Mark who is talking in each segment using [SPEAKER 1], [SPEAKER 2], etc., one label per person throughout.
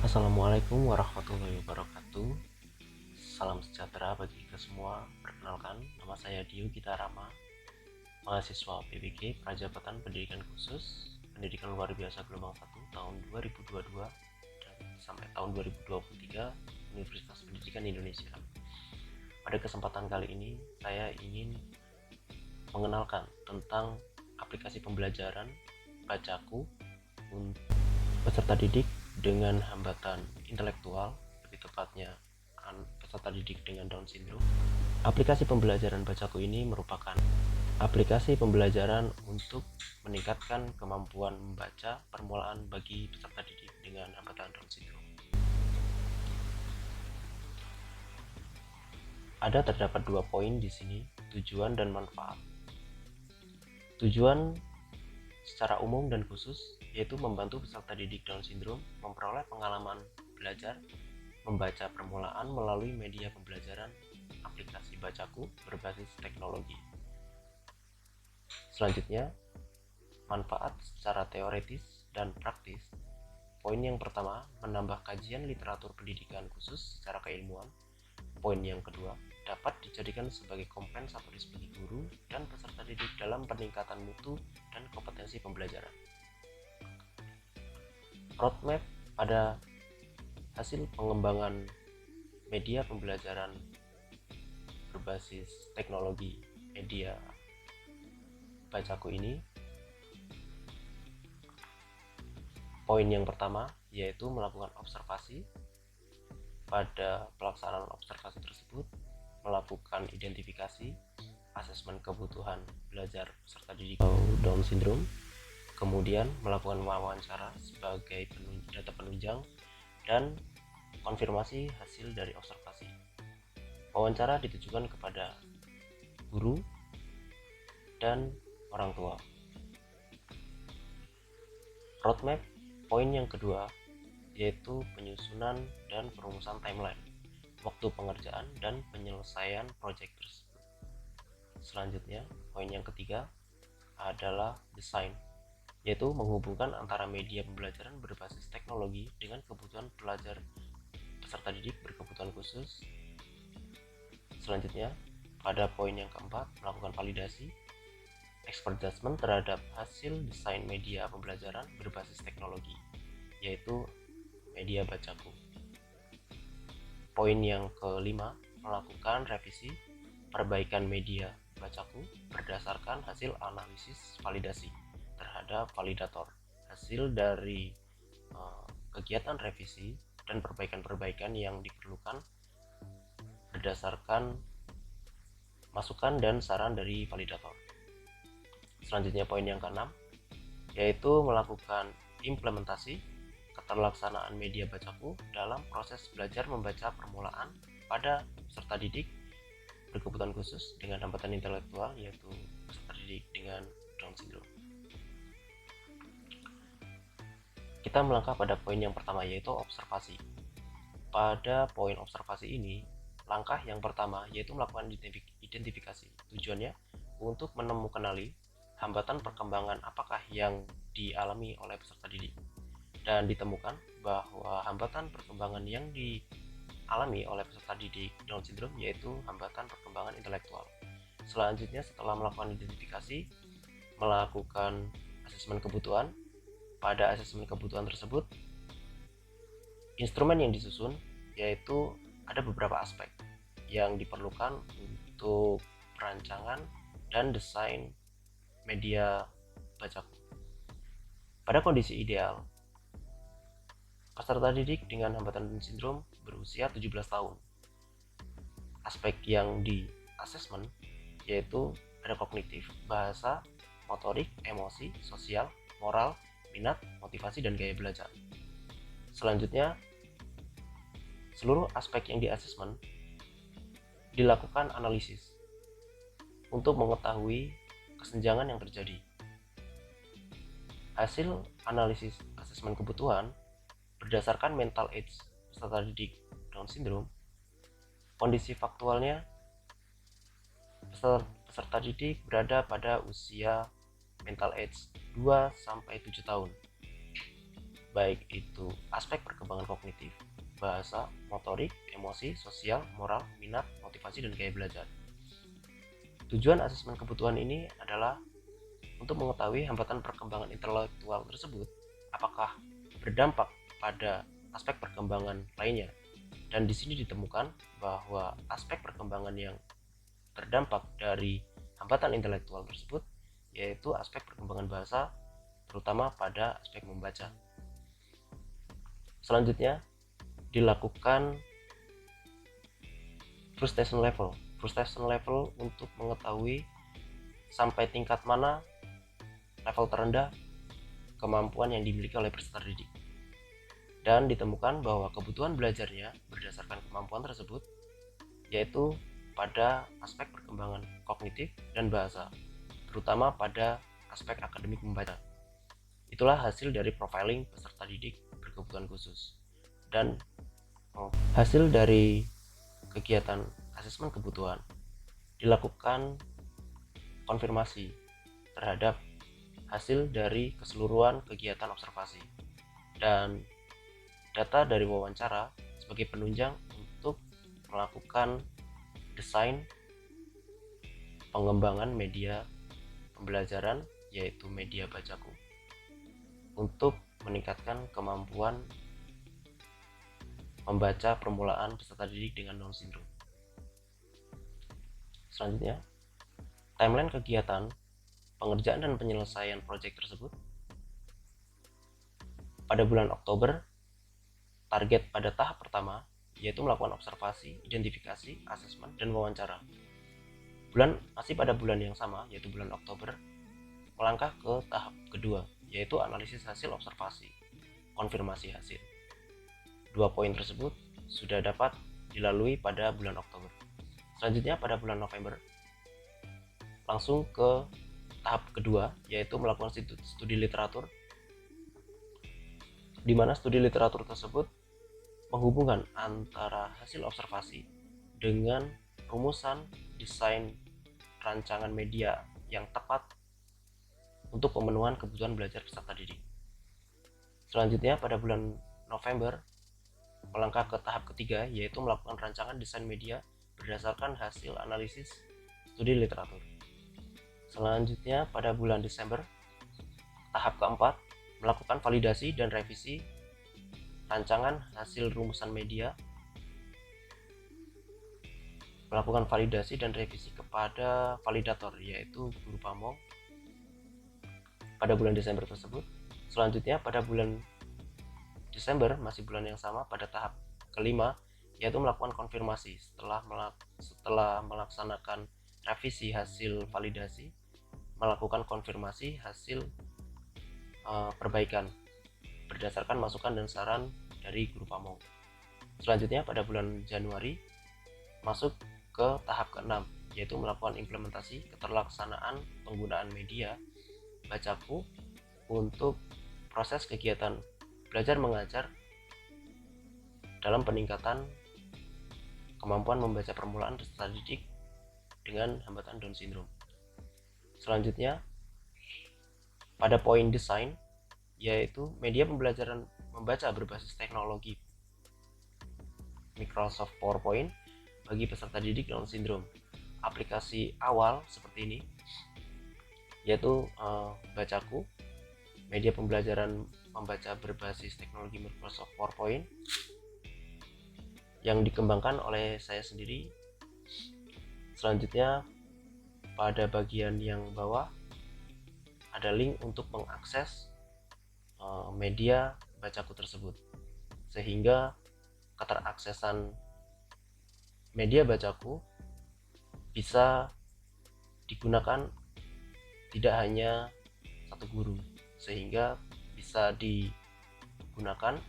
[SPEAKER 1] Assalamualaikum warahmatullahi wabarakatuh. Salam sejahtera bagi kita semua. Perkenalkan, nama saya Dio Gita Rama, mahasiswa PBG Prajabatan Pendidikan Khusus Pendidikan Luar Biasa Gelombang 1 tahun 2022 dan sampai tahun 2023 Universitas Pendidikan Indonesia. Pada kesempatan kali ini, saya ingin mengenalkan tentang aplikasi pembelajaran Bacaku untuk peserta didik dengan hambatan intelektual, lebih tepatnya peserta didik dengan Down syndrome. Aplikasi pembelajaran Bacaku ini merupakan aplikasi pembelajaran untuk meningkatkan kemampuan membaca permulaan bagi peserta didik dengan hambatan Down syndrome. Terdapat 2 poin di sini, tujuan dan manfaat. Tujuan secara umum dan khusus yaitu membantu peserta didik Down syndrome memperoleh pengalaman belajar membaca permulaan melalui media pembelajaran aplikasi Bacaku berbasis teknologi. Selanjutnya, manfaat secara teoretis dan praktis. Poin yang pertama, menambah kajian literatur pendidikan khusus secara keilmuan. Poin yang kedua, dapat dijadikan sebagai kompensatoris bagi guru dan peserta didik dalam peningkatan mutu dan kompetensi pembelajaran. Roadmap pada hasil pengembangan media pembelajaran berbasis teknologi media Bacaku ini. Poin yang pertama yaitu melakukan observasi. Pada pelaksanaan observasi tersebut, melakukan identifikasi, asesmen kebutuhan belajar peserta didik Down syndrome, kemudian melakukan wawancara sebagai data penunjang dan konfirmasi hasil dari observasi. Wawancara ditujukan kepada guru dan orang tua. Roadmap poin yang kedua yaitu penyusunan dan perumusan timeline, waktu pengerjaan dan penyelesaian proyek tersebut. Selanjutnya, poin yang ketiga adalah desain, yaitu menghubungkan antara media pembelajaran berbasis teknologi dengan kebutuhan pelajar peserta didik berkebutuhan khusus. Selanjutnya, pada poin yang keempat, melakukan validasi, expert judgment terhadap hasil desain media pembelajaran berbasis teknologi, yaitu media Bacaku. Poin yang kelima, melakukan revisi perbaikan media Bacaku berdasarkan hasil analisis validasi terhadap validator. Hasil dari kegiatan revisi dan perbaikan-perbaikan yang diperlukan berdasarkan masukan dan saran dari validator. Selanjutnya poin yang keenam yaitu melakukan implementasi keterlaksanaan media Bacaku dalam proses belajar membaca permulaan pada peserta didik berkebutuhan khusus dengan hambatan intelektual, yaitu peserta didik dengan Down syndrome. Kita melangkah pada poin yang pertama yaitu observasi. Pada poin observasi ini, langkah yang pertama yaitu melakukan identifikasi. Tujuannya untuk menemukanali hambatan perkembangan apakah yang dialami oleh peserta didik, dan ditemukan bahwa hambatan perkembangan yang dialami oleh peserta didik Down syndrome yaitu hambatan perkembangan intelektual. Selanjutnya, setelah melakukan identifikasi, melakukan asesmen kebutuhan. Pada asesmen kebutuhan tersebut, instrumen yang disusun yaitu ada beberapa aspek yang diperlukan untuk perancangan dan desain media Bacaku. Pada kondisi ideal, peserta didik dengan hambatan Down syndrome berusia 17 tahun. Aspek yang di asesmen yaitu ada kognitif, bahasa, motorik, emosi, sosial, moral, minat, motivasi, dan gaya belajar. Selanjutnya, seluruh aspek yang di asesmen dilakukan analisis untuk mengetahui kesenjangan yang terjadi. Hasil analisis asesmen kebutuhan berdasarkan mental age peserta didik Down syndrome, kondisi faktualnya peserta didik berada pada usia mental age 2-7 tahun, baik itu aspek perkembangan kognitif, bahasa, motorik, emosi, sosial, moral, minat, motivasi, dan gaya belajar. Tujuan asesmen kebutuhan ini adalah untuk mengetahui hambatan perkembangan intelektual tersebut apakah berdampak pada aspek perkembangan lainnya. Dan di sini ditemukan bahwa aspek perkembangan yang terdampak dari hambatan intelektual tersebut yaitu aspek perkembangan bahasa, terutama pada aspek membaca. Selanjutnya dilakukan frustration level untuk mengetahui sampai tingkat mana level terendah kemampuan yang dimiliki oleh peserta didik, dan ditemukan bahwa kebutuhan belajarnya berdasarkan kemampuan tersebut yaitu pada aspek perkembangan kognitif dan bahasa, terutama pada aspek akademik membaca. Itulah hasil dari profiling peserta didik berkebutuhan khusus. Dan hasil dari kegiatan asesmen kebutuhan dilakukan konfirmasi terhadap hasil dari keseluruhan kegiatan observasi dan data dari wawancara sebagai penunjang untuk melakukan desain pengembangan media pembelajaran yaitu media bacaku untuk meningkatkan kemampuan membaca permulaan peserta didik dengan Down syndrome. Selanjutnya, timeline kegiatan pengerjaan dan penyelesaian proyek tersebut. Pada bulan Oktober, target pada tahap pertama yaitu melakukan observasi, identifikasi, asesmen, dan wawancara. Masih pada bulan yang sama yaitu bulan Oktober, melangkah ke tahap kedua yaitu analisis hasil observasi, konfirmasi hasil. 2 poin tersebut sudah dapat dilalui pada bulan Oktober. Selanjutnya pada bulan November langsung ke tahap kedua yaitu melakukan studi literatur, di mana studi literatur tersebut menghubungkan antara hasil observasi dengan rumusan desain rancangan media yang tepat untuk pemenuhan kebutuhan belajar peserta didik. Selanjutnya pada bulan November melangkah ke tahap ketiga yaitu melakukan rancangan desain media berdasarkan hasil analisis studi literatur. Selanjutnya pada bulan Desember tahap keempat melakukan validasi dan revisi rancangan hasil rumusan media, melakukan validasi dan revisi kepada validator yaitu guru pamong pada bulan Desember tersebut. Selanjutnya pada bulan Desember, masih bulan yang sama, pada tahap kelima yaitu melakukan konfirmasi setelah melaksanakan revisi hasil validasi, melakukan konfirmasi hasil perbaikan berdasarkan masukan dan saran dari guru pamong. Selanjutnya pada bulan Januari masuk ke tahap ke-6 yaitu melakukan implementasi keterlaksanaan penggunaan media bacaku untuk proses kegiatan belajar mengajar dalam peningkatan kemampuan membaca permulaan peserta didik dengan hambatan Down syndrome. Selanjutnya pada poin desain yaitu media pembelajaran membaca berbasis teknologi Microsoft PowerPoint bagi peserta didik Down syndrome. Aplikasi awal seperti ini yaitu bacaku, media pembelajaran membaca berbasis teknologi Microsoft PowerPoint yang dikembangkan oleh saya sendiri. Selanjutnya pada bagian yang bawah ada link untuk mengakses media bacaku tersebut, sehingga keteraksesan media bacaku bisa digunakan tidak hanya satu guru, sehingga bisa digunakan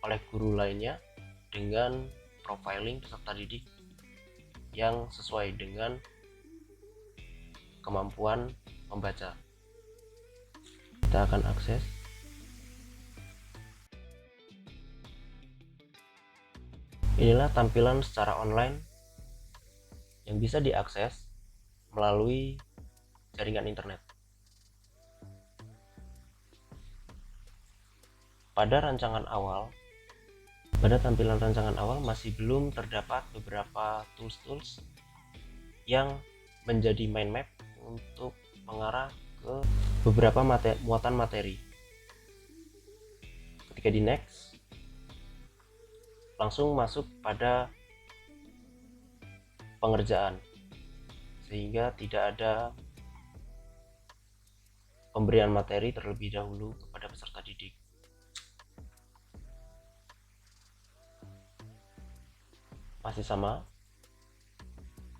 [SPEAKER 1] oleh guru lainnya dengan profiling peserta didik yang sesuai dengan kemampuan membaca. Kita akan akses. Inilah tampilan secara online yang bisa diakses melalui jaringan internet. Pada tampilan rancangan awal masih belum terdapat beberapa tools yang menjadi mind map untuk mengarah ke beberapa muatan materi. Ketika di next, langsung masuk pada pengerjaan, sehingga tidak ada pemberian materi terlebih dahulu kepada peserta didik. Masih sama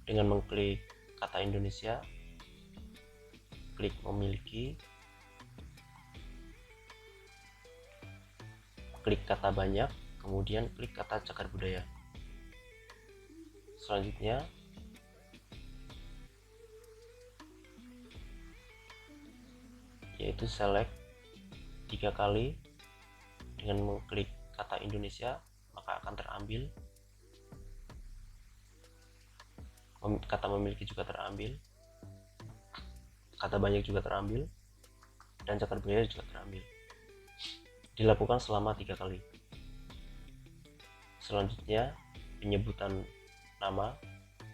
[SPEAKER 1] dengan mengklik kata Indonesia, klik memiliki, klik kata banyak, kemudian klik kata cagar budaya. Selanjutnya yaitu select 3 kali. Dengan mengklik kata Indonesia, maka akan terambil, kata memiliki juga terambil, kata banyak juga terambil, dan cagar budaya juga terambil. Dilakukan selama 3 kali. Selanjutnya penyebutan nama,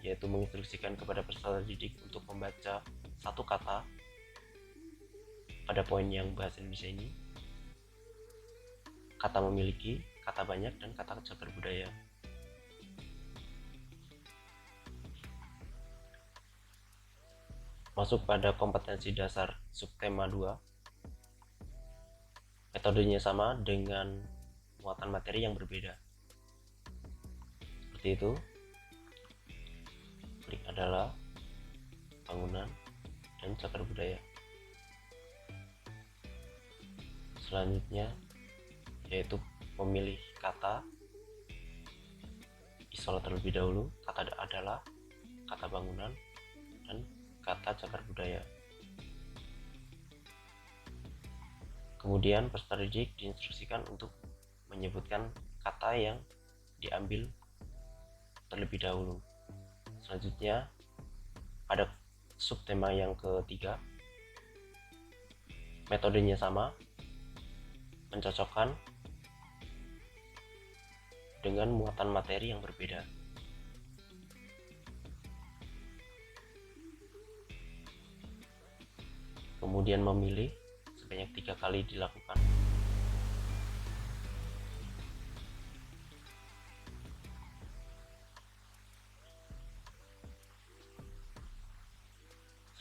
[SPEAKER 1] yaitu menginstruksikan kepada peserta didik untuk membaca satu kata pada poin yang bahasa Indonesia ini, kata memiliki, kata banyak, dan kata cagar budaya. Masuk pada kompetensi dasar subtema 2. Metodenya sama dengan muatan materi yang berbeda. Seperti itu. Klik adalah bangunan dan cagar budaya. Selanjutnya yaitu memilih kata, isolat terlebih dahulu, kata adalah, kata bangunan, dan kata cagar budaya. Kemudian peserta didik diinstruksikan untuk menyebutkan kata yang diambil terlebih dahulu. Selanjutnya pada subtema yang ketiga, metodenya sama, mencocokkan dengan muatan materi yang berbeda. Kemudian memilih sebanyak 3 kali dilakukan.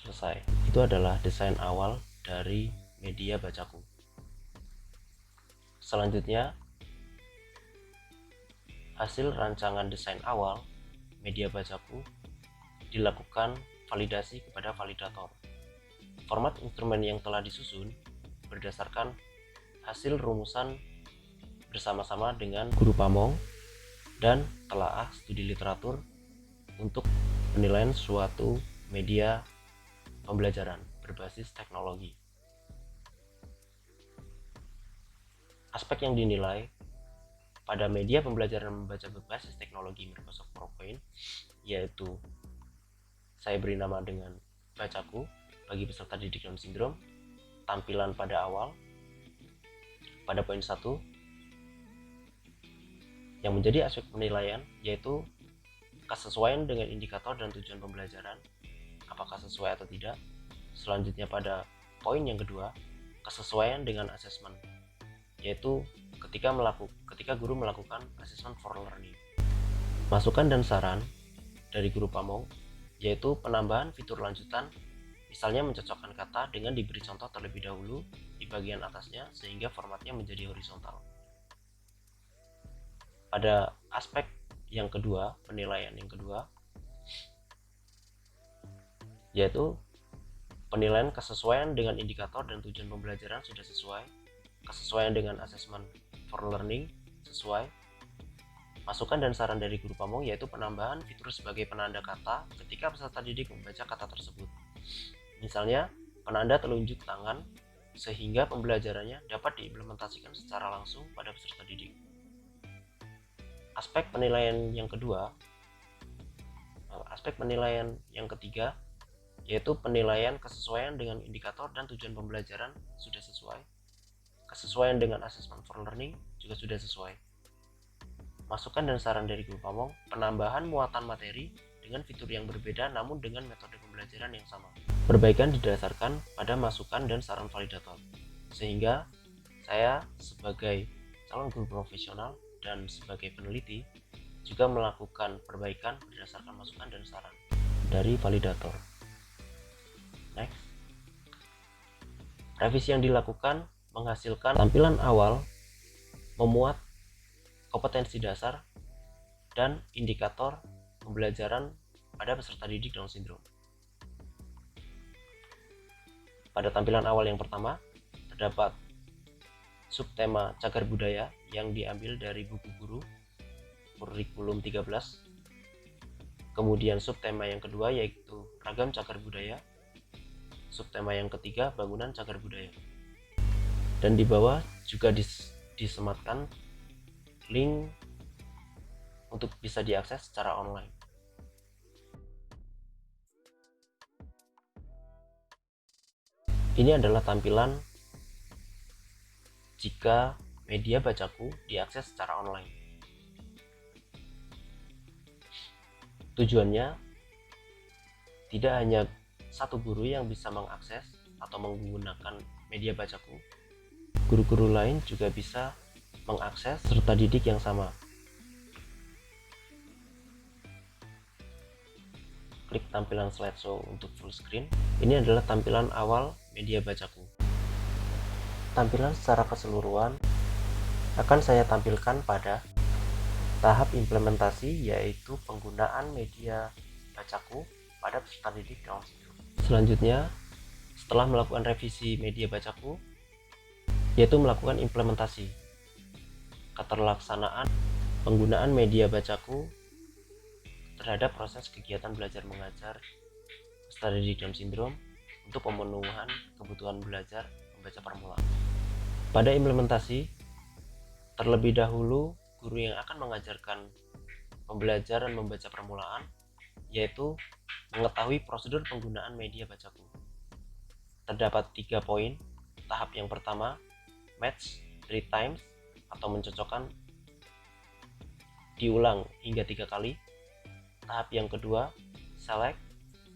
[SPEAKER 1] Selesai. Itu adalah desain awal dari media bacaku. Selanjutnya, hasil rancangan desain awal media bacaku dilakukan validasi kepada validator. Format instrumen yang telah disusun berdasarkan hasil rumusan bersama-sama dengan guru pamong dan telaah studi literatur untuk penilaian suatu media pembelajaran berbasis teknologi. Aspek yang dinilai pada media pembelajaran membaca berbasis teknologi Microsoft PowerPoint yaitu saya beri nama dengan bacaku bagi peserta didik Down syndrome, tampilan pada awal, pada poin 1, yang menjadi aspek penilaian yaitu kesesuaian dengan indikator dan tujuan pembelajaran, apakah sesuai atau tidak. Selanjutnya pada poin yang kedua, kesesuaian dengan asesmen, yaitu ketika guru melakukan assessment for learning. Masukan dan saran dari guru pamong yaitu penambahan fitur lanjutan, misalnya mencocokkan kata dengan diberi contoh terlebih dahulu di bagian atasnya sehingga formatnya menjadi horizontal. Pada aspek yang kedua, penilaian yang kedua, yaitu penilaian kesesuaian dengan indikator dan tujuan pembelajaran sudah sesuai, kesesuaian dengan assessment for learning sesuai. Masukan dan saran dari guru pamong yaitu penambahan fitur sebagai penanda kata ketika peserta didik membaca kata tersebut. Misalnya, penanda telunjuk tangan sehingga pembelajarannya dapat diimplementasikan secara langsung pada peserta didik. Aspek penilaian yang ketiga yaitu penilaian kesesuaian dengan indikator dan tujuan pembelajaran sudah sesuai. Kesesuaian dengan assessment for learning juga sudah sesuai. Masukan dan saran dari Guru Pamong, penambahan muatan materi dengan fitur yang berbeda namun dengan metode pembelajaran yang sama. Perbaikan didasarkan pada masukan dan saran validator, sehingga saya sebagai calon guru profesional dan sebagai peneliti juga melakukan perbaikan berdasarkan masukan dan saran dari validator. Next, revisi yang dilakukan menghasilkan tampilan awal memuat kompetensi dasar dan indikator pembelajaran pada peserta didik Down Syndrome. Pada tampilan awal yang pertama, terdapat subtema cagar budaya yang diambil dari buku guru kurikulum 13. Kemudian subtema yang kedua yaitu ragam cagar budaya. Subtema yang ketiga bangunan cagar budaya. Dan di bawah juga disematkan link untuk bisa diakses secara online. Ini adalah tampilan jika media bacaku diakses secara online. Tujuannya tidak hanya satu guru yang bisa mengakses atau menggunakan media bacaku, guru-guru lain juga bisa mengakses peserta didik yang sama. Klik tampilan slideshow untuk full screen. Ini adalah tampilan awal media bacaku. Tampilan secara keseluruhan akan saya tampilkan pada tahap implementasi, yaitu penggunaan media bacaku pada peserta didik Down Syndrome. Selanjutnya, setelah melakukan revisi media bacaku, yaitu melakukan implementasi keterlaksanaan penggunaan media bacaku terhadap proses kegiatan belajar mengajar peserta didik Down Syndrome untuk pemenuhan kebutuhan belajar membaca permulaan. Pada implementasi, terlebih dahulu guru yang akan mengajarkan pembelajaran membaca permulaan yaitu mengetahui prosedur penggunaan media bacaku. Terdapat 3 poin. Tahap yang pertama, match 3 times atau mencocokkan diulang hingga 3 kali. Tahap yang kedua, select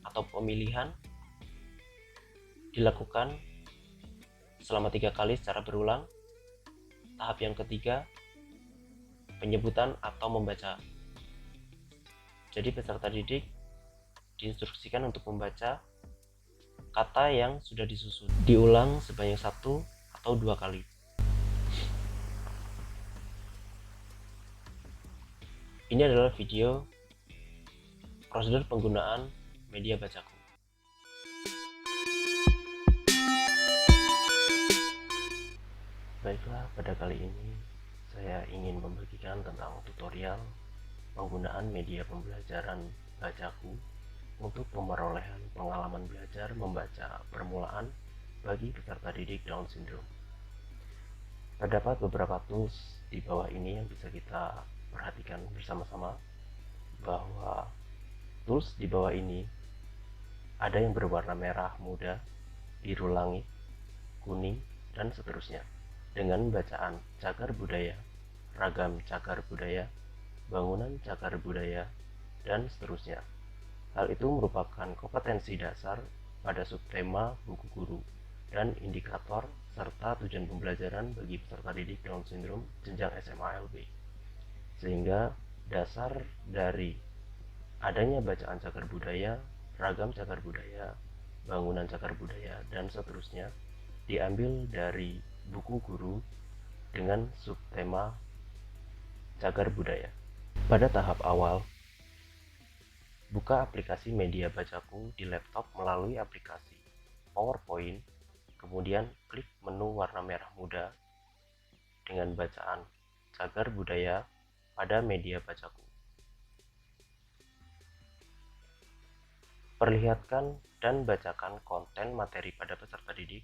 [SPEAKER 1] atau pemilihan dilakukan selama 3 kali secara berulang. Tahap yang ketiga, penyebutan atau membaca. Jadi peserta didik diinstruksikan untuk membaca kata yang sudah disusun. Diulang sebanyak 1 atau 2 kali. Ini adalah video prosedur penggunaan media bacaku. Baiklah, pada kali ini saya ingin membagikan tentang tutorial penggunaan media pembelajaran bacaku untuk pemerolehan pengalaman belajar membaca permulaan bagi peserta didik Down Syndrome. Terdapat beberapa tools di bawah ini yang bisa kita perhatikan bersama-sama, bahwa tools di bawah ini ada yang berwarna merah muda, biru langit, kuning, dan seterusnya, dengan bacaan cagar budaya, ragam cagar budaya, bangunan cagar budaya, dan seterusnya. Hal itu merupakan kompetensi dasar pada subtema buku guru dan indikator serta tujuan pembelajaran bagi peserta didik Down Syndrome jenjang SMA LB. Sehingga dasar dari adanya bacaan cagar budaya, ragam cagar budaya, bangunan cagar budaya, dan seterusnya diambil dari buku guru dengan subtema cagar budaya. Pada tahap awal, buka aplikasi media bacaku di laptop melalui aplikasi PowerPoint, kemudian klik menu warna merah muda dengan bacaan cagar budaya pada media bacaku. Perlihatkan dan bacakan konten materi pada peserta didik,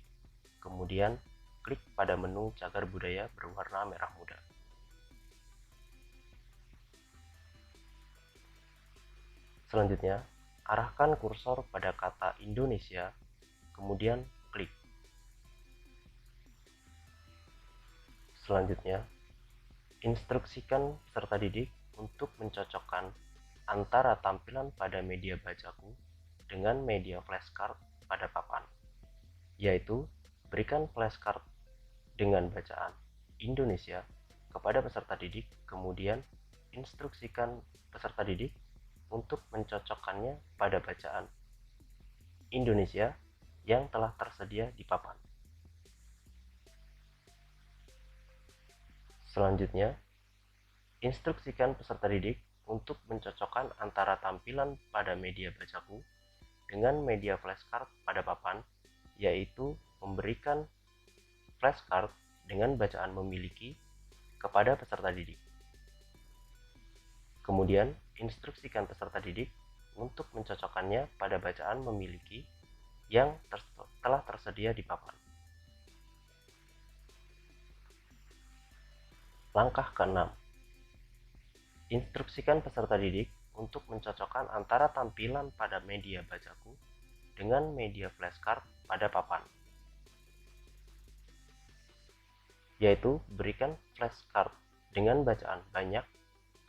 [SPEAKER 1] kemudian klik pada menu cagar budaya berwarna merah muda. Selanjutnya, arahkan kursor pada kata Indonesia, kemudian klik. Selanjutnya, instruksikan peserta didik untuk mencocokkan antara tampilan pada media bacaku dengan media flashcard pada papan, yaitu berikan flashcard dengan bacaan Indonesia kepada peserta didik, kemudian instruksikan peserta didik untuk mencocokkannya pada bacaan Indonesia yang telah tersedia di papan. Selanjutnya, instruksikan peserta didik untuk mencocokkan antara tampilan pada media bacaku dengan media flashcard pada papan, yaitu memberikan flashcard dengan bacaan memiliki kepada peserta didik. Kemudian, instruksikan peserta didik untuk mencocokkannya pada bacaan memiliki yang telah tersedia di papan. Langkah ke-6. Instruksikan peserta didik untuk mencocokkan antara tampilan pada media bacaku dengan media flashcard pada papan, yaitu berikan flashcard dengan bacaan banyak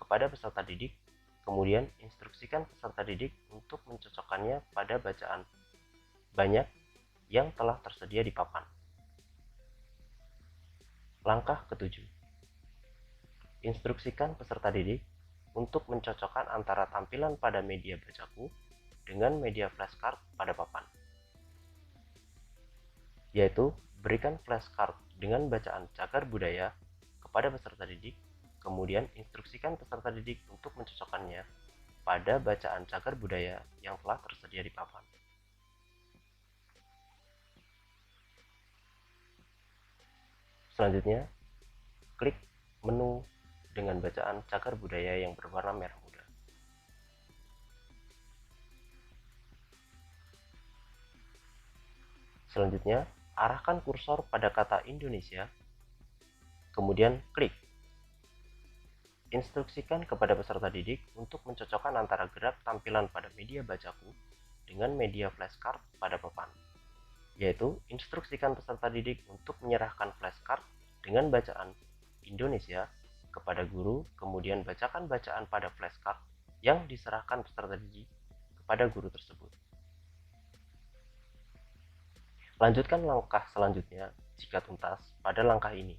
[SPEAKER 1] kepada peserta didik, kemudian instruksikan peserta didik untuk mencocokkannya pada bacaan banyak yang telah tersedia di papan. Langkah ke-7. Instruksikan peserta didik untuk mencocokkan antara tampilan pada media bacaku dengan media flashcard pada papan, yaitu berikan flashcard dengan bacaan cagar budaya kepada peserta didik, kemudian instruksikan peserta didik untuk mencocokkannya pada bacaan cagar budaya yang telah tersedia di papan. Selanjutnya, klik menu dengan bacaan cagar budaya yang berwarna merah muda. Selanjutnya, arahkan kursor pada kata Indonesia, kemudian klik. Instruksikan kepada peserta didik untuk mencocokkan antara gerak tampilan pada media bacaku dengan media flashcard pada papan, yaitu instruksikan peserta didik untuk menyerahkan flashcard dengan bacaan Indonesia kepada guru, kemudian bacakan bacaan pada flashcard yang diserahkan peserta didik kepada guru tersebut. Lanjutkan langkah selanjutnya jika tuntas pada langkah ini.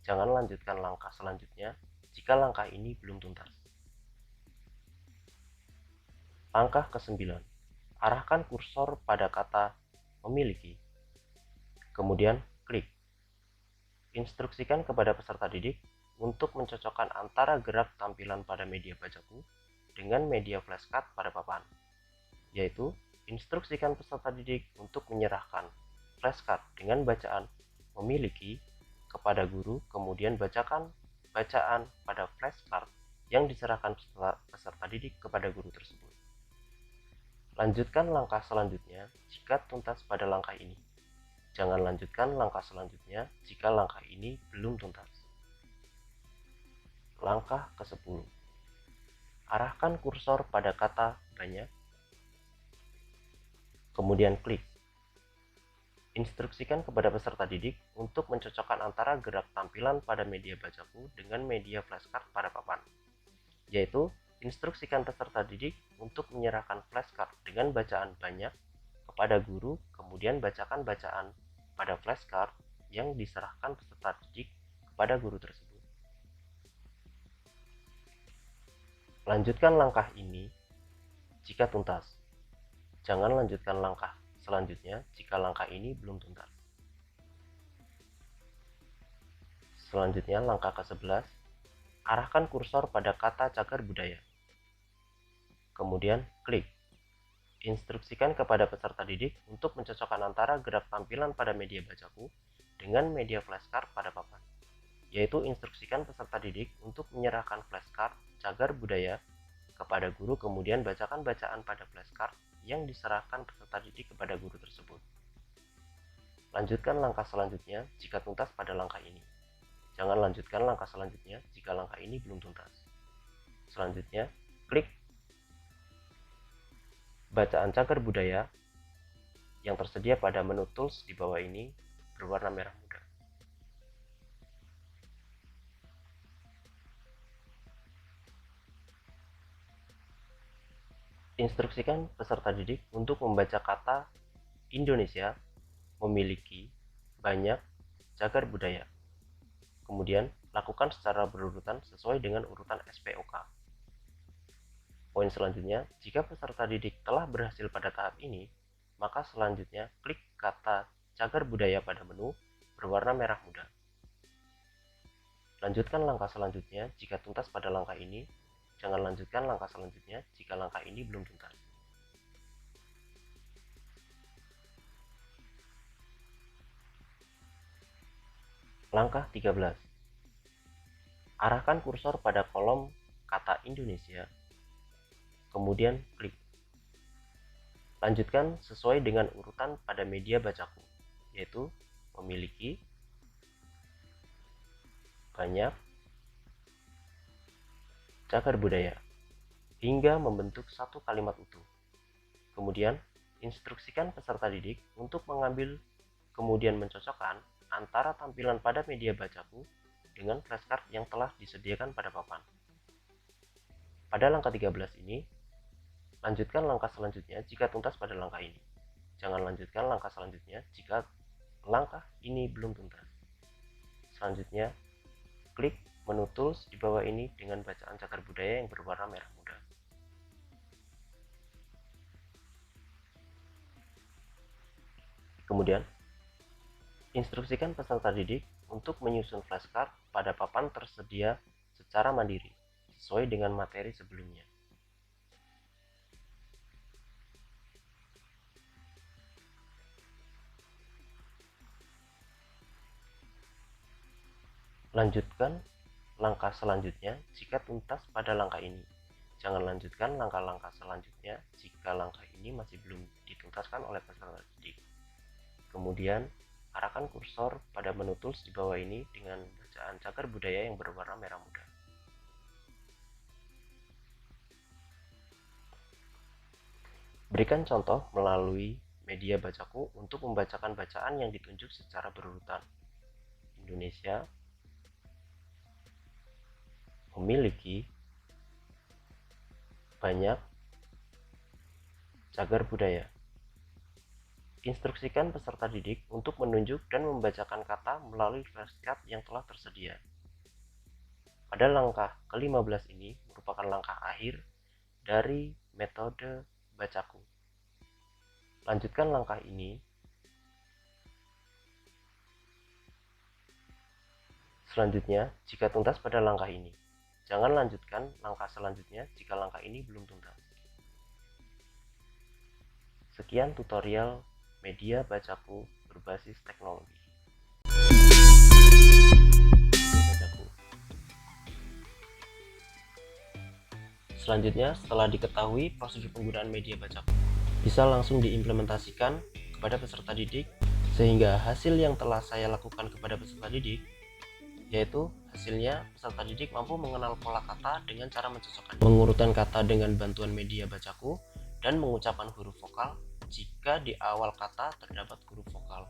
[SPEAKER 1] Jangan lanjutkan langkah selanjutnya jika langkah ini belum tuntas. Langkah ke-9. Arahkan kursor pada kata memiliki. Kemudian klik. Instruksikan kepada peserta didik untuk mencocokkan antara gerak tampilan pada media bacaku dengan media flashcard pada papan, yaitu instruksikan peserta didik untuk menyerahkan flashcard dengan bacaan memiliki kepada guru, kemudian bacakan bacaan pada flashcard yang diserahkan peserta didik kepada guru tersebut. Lanjutkan langkah selanjutnya jika tuntas pada langkah ini. Jangan lanjutkan langkah selanjutnya jika langkah ini belum tuntas. Langkah ke-10. Arahkan kursor pada kata banyak, kemudian klik. Instruksikan kepada peserta didik untuk mencocokkan antara gerak tampilan pada media bacaku dengan media flashcard pada papan, yaitu instruksikan peserta didik untuk menyerahkan flashcard dengan bacaan banyak kepada guru, kemudian bacakan bacaan pada flashcard yang diserahkan peserta didik kepada guru tersebut. Lanjutkan langkah ini jika tuntas. Jangan lanjutkan langkah selanjutnya jika langkah ini belum tuntas. Selanjutnya langkah ke-11. Arahkan kursor pada kata cagar budaya. Kemudian klik. Instruksikan kepada peserta didik untuk mencocokkan antara gerak tampilan pada media bacaku dengan media flashcard pada papan, yaitu instruksikan peserta didik untuk menyerahkan flashcard cagar budaya kepada guru, kemudian bacakan bacaan pada flashcard yang diserahkan peserta didik kepada guru tersebut. Lanjutkan langkah selanjutnya jika tuntas pada langkah ini. Jangan lanjutkan langkah selanjutnya jika langkah ini belum tuntas. Selanjutnya, klik bacaan cagar budaya yang tersedia pada menu tools di bawah ini berwarna merah muda. Instruksikan peserta didik untuk membaca kata Indonesia, memiliki, banyak, cagar budaya. Kemudian, lakukan secara berurutan sesuai dengan urutan SPOK. Poin selanjutnya, jika peserta didik telah berhasil pada tahap ini, maka selanjutnya klik kata cagar budaya pada menu berwarna merah muda. Lanjutkan langkah selanjutnya jika tuntas pada langkah ini. Jangan lanjutkan langkah selanjutnya jika langkah ini belum tuntas. Langkah 13. Arahkan kursor pada kolom kata Indonesia, kemudian klik. Lanjutkan sesuai dengan urutan pada media bacaku, yaitu memiliki, banyak, cagar budaya, hingga membentuk satu kalimat utuh. Kemudian, instruksikan peserta didik untuk mengambil kemudian mencocokkan antara tampilan pada media bacaku dengan flashcard yang telah disediakan pada papan. Pada langkah 13 ini, lanjutkan langkah selanjutnya jika tuntas pada langkah ini. Jangan lanjutkan langkah selanjutnya jika langkah ini belum tuntas. Selanjutnya, klik menu tools di bawah ini dengan bacaan cagar budaya yang berwarna merah muda. Kemudian, instruksikan peserta didik untuk menyusun flashcard pada papan tersedia secara mandiri, sesuai dengan materi sebelumnya. Lanjutkan langkah selanjutnya jika tuntas pada langkah ini. Jangan lanjutkan langkah-langkah selanjutnya jika langkah ini masih belum dituntaskan oleh peserta didik. Kemudian, arahkan kursor pada menu tools di bawah ini dengan bacaan cagar budaya yang berwarna merah muda. Berikan contoh melalui media bacaku untuk membacakan bacaan yang ditunjuk secara berurutan. Indonesia, memiliki, banyak, cagar budaya. Instruksikan peserta didik untuk menunjuk dan membacakan kata melalui flashcard yang telah tersedia. Pada langkah ke-15 ini merupakan langkah akhir dari metode bacaku. Lanjutkan langkah ini. Selanjutnya, jika tuntas pada langkah ini, jangan lanjutkan langkah selanjutnya jika langkah ini belum tuntas. Sekian tutorial media bacaku berbasis teknologi. Selanjutnya, setelah diketahui prosedur penggunaan media bacaku, bisa langsung diimplementasikan kepada peserta didik, sehingga hasil yang telah saya lakukan kepada peserta didik, yaitu hasilnya peserta didik mampu mengenal pola kata dengan cara mencocokkan pengurutan kata dengan bantuan media bacaku, dan mengucapkan huruf vokal jika di awal kata terdapat huruf vokal.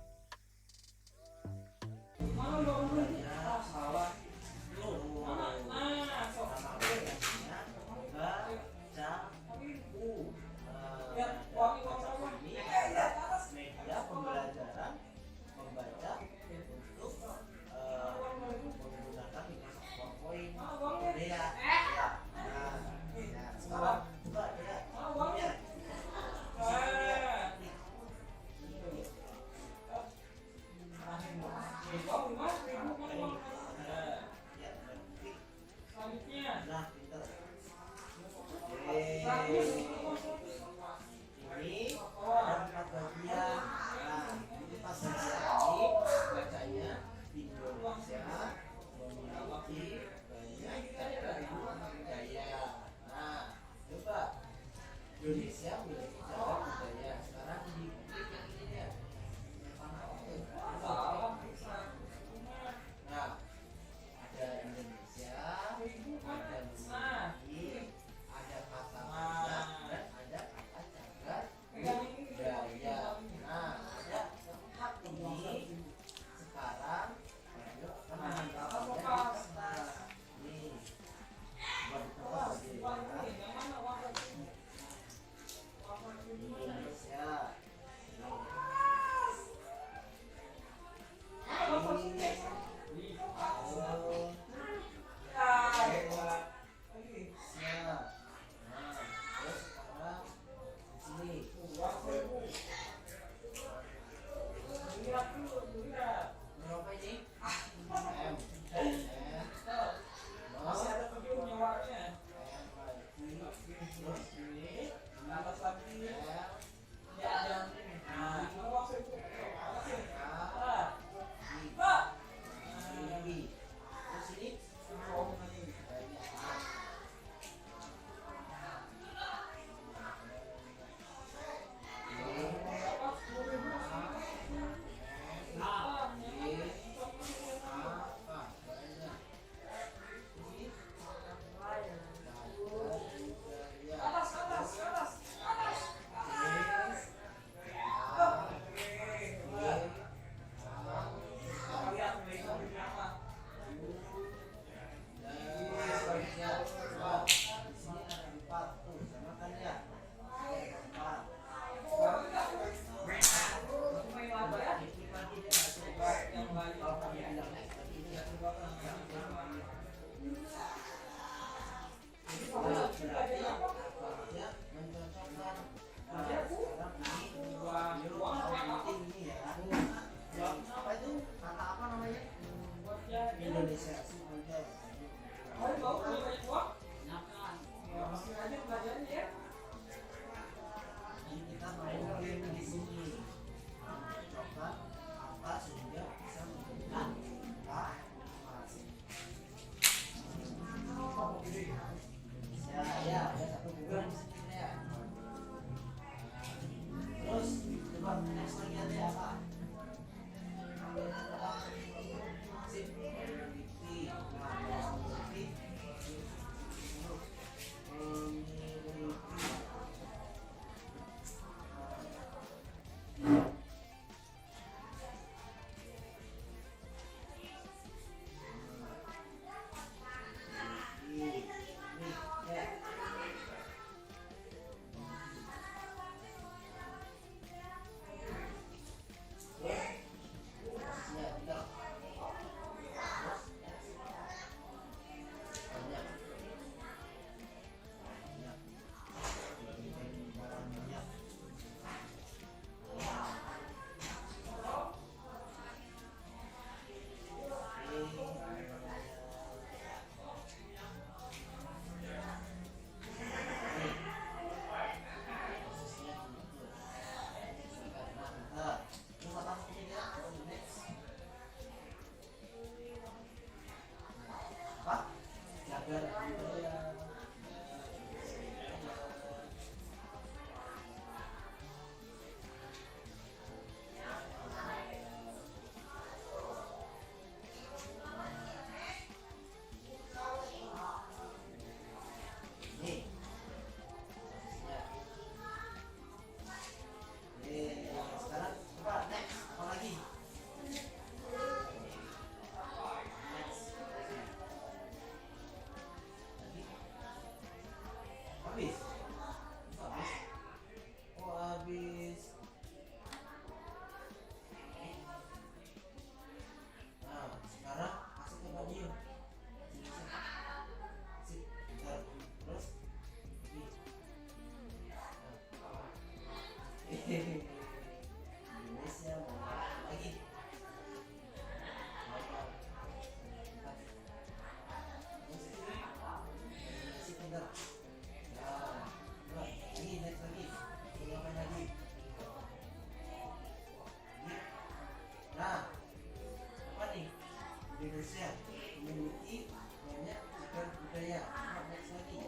[SPEAKER 2] Indonesia memiliki banyak cagar budaya. Next lagi.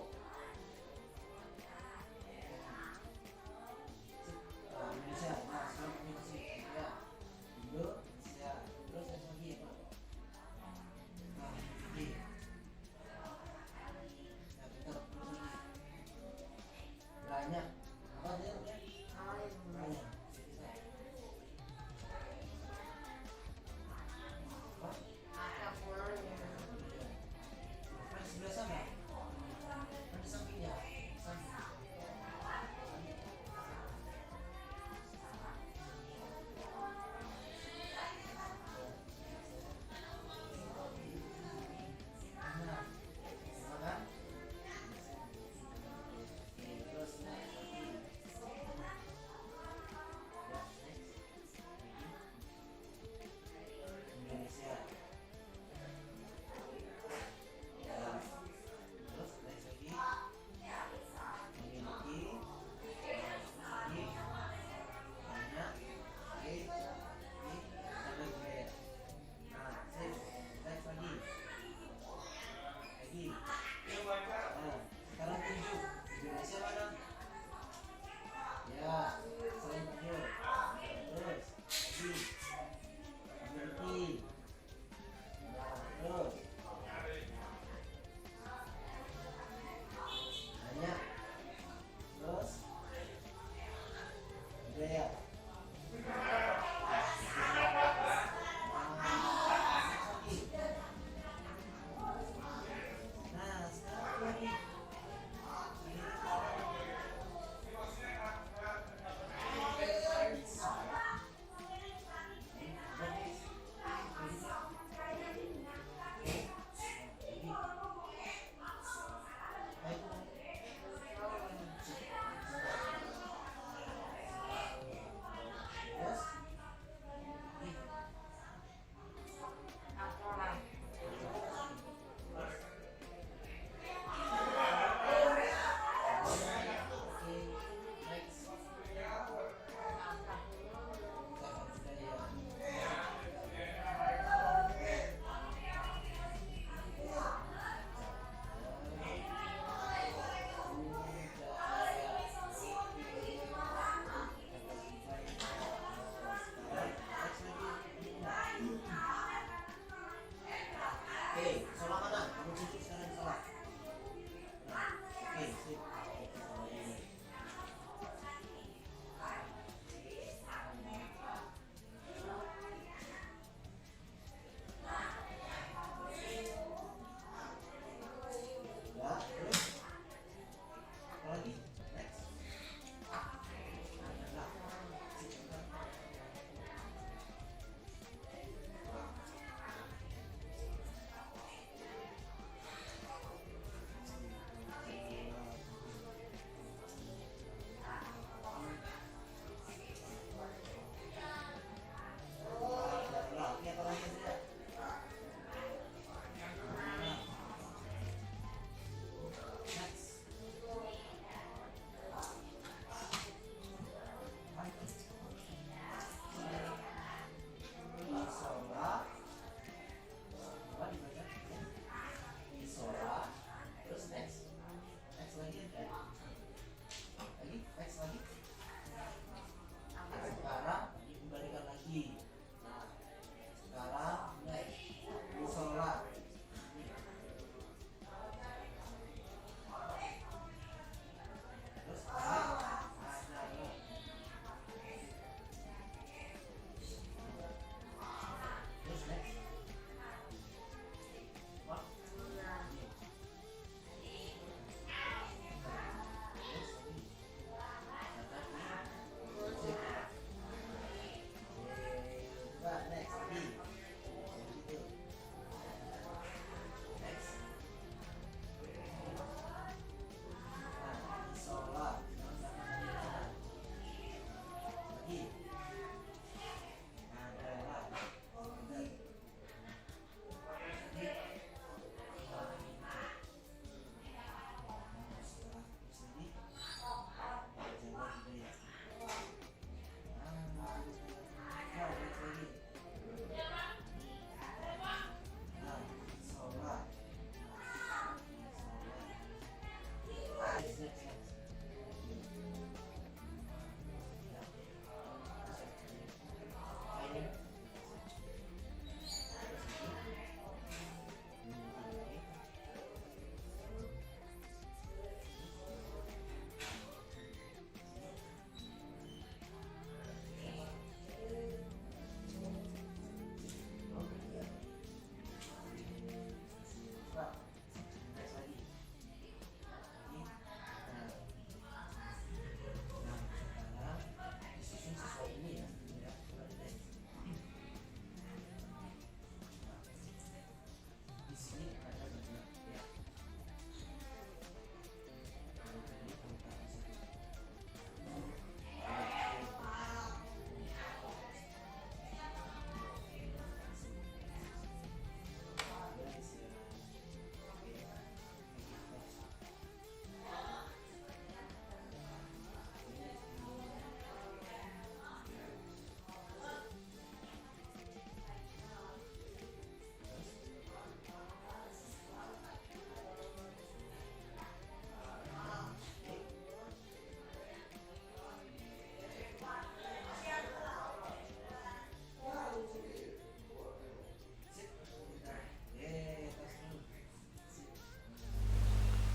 [SPEAKER 2] Indonesia, nah sekarang ini ke sini ya. Indonesia, terus yang lagi apa? Nah, ini. Nah, bentar, terus lagi. Banyak. Apa dia? Banyak. Sebelah sana.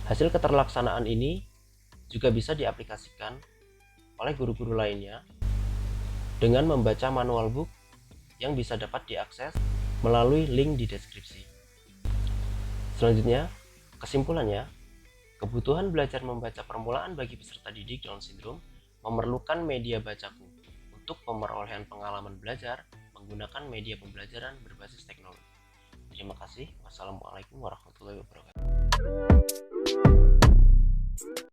[SPEAKER 1] Hasil keterlaksanaan ini juga bisa diaplikasikan oleh guru-guru lainnya dengan membaca manual book yang bisa dapat diakses melalui link di deskripsi. Selanjutnya, kesimpulannya, kebutuhan belajar membaca permulaan bagi peserta didik Down Syndrome memerlukan media bacaku untuk pemerolehan pengalaman belajar menggunakan media pembelajaran berbasis teknologi. Terima kasih. Wassalamualaikum warahmatullahi wabarakatuh.